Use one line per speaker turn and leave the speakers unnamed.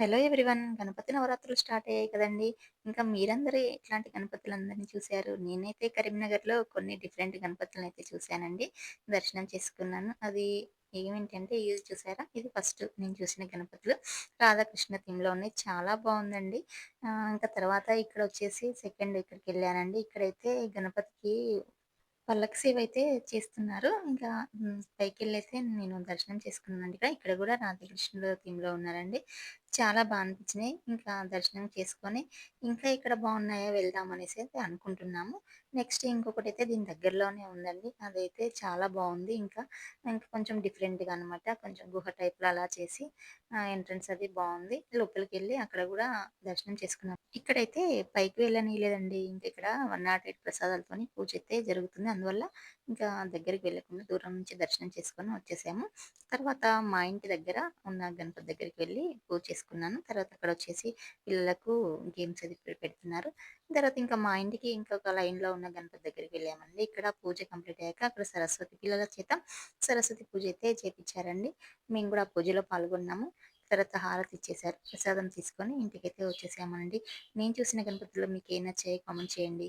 Hello everyone. Ganapati నవరాత్రులు start అయ్యాయి కదండీ! ఇంకా మీరందరూ ఎట్లాంటి గణపతులందరిని చూసారు? నేనైతే కరీంనగర్‌లో కొన్ని డిఫరెంట్ గణపతులనైతే చూసానండి. దర్శనం చేసుకున్నాను. అది ఏమేంటంటే ఇది చూసారా? ఇది ఫస్ట్ నేను చూసిన గణపతులు. రాధాకృష్ణ థీమ్‌లో ఉన్నాయి. చాలా బావుందండి. ఇంకా తర్వాత ఇక్కడొచ్చేసి సెకండ్ ఇక్కడికెళ్ళానండి. ఇక్కడైతే గణపతికి పల్లకి సేవైతే చేస్తున్నారు. ఇంకా పైకెళ్ళైతే నేను దర్శనం చేసుకున్నానండి ఇక్కడ. ఇక్కడ గూడా రాధాకృష్ణుల థీమ్‌లో ఉన్నారండి. చాలా అనిపించినాయి. ఇంకా దర్శనం చేసుకొని, ఇంకా ఇక్కడ బావున్నాయా వెళ్దాం అనేసి అయితే అనుకుంటున్నాము. నెక్స్ట్ ఇంకొకటైతే దీని దగ్గరలోనే ఉందండి. అదైతే చాలా బావుంది. ఇంకా కొంచెం డిఫరెంట్‌గా అనమాట. కొంచెం గుహ టైప్‌లో అలా చేసి ఎంట్రన్స్ అది బావుంది. లోపలికెళ్ళి అక్కడ గూడా దర్శనం చేసుకున్నాం. ఇక్కడైతే పైకి వెళ్ళనీయలేదండి. ఇంక ఇక్కడ 108 ప్రసాదాలతోని పూజైతే జరుగుతుంది. అందువల్ల ఇంకా దగ్గరికి వెళ్ళకుండా దూరం నుంచి దర్శనం చేసుకొని వచ్చేసాము. తర్వాత మా ఇంటి దగ్గర ఉన్న గణపతి దగ్గరికి వెళ్ళి పూజ చేసుకున్నాను. తర్వాత అక్కడొచ్చేసి పిల్లలకు గేమ్స్ అది పెడుతున్నారు. తర్వాత ఇంకా మా ఇంటికి ఇంకొక లైన్‌లో ఉన్న గణపతి దగ్గరికి వెళ్ళామండి. ఇక్కడ పూజ కంప్లీట్ అయ్యాక అక్కడ సరస్వతి పిల్లల చేత సరస్వతి పూజ అయితే చేపిచ్చారండి. మేము కూడా ఆ పూజలో పాల్గొన్నాము. తర్వాత హారతి ఇచ్చేశారు. ప్రసాదం తీసుకొని ఇంటికైతే వచ్చేసామండి. నేను చూసిన గణపతిలో మీకేం నచ్చాయో కామెంట్ చేయండి.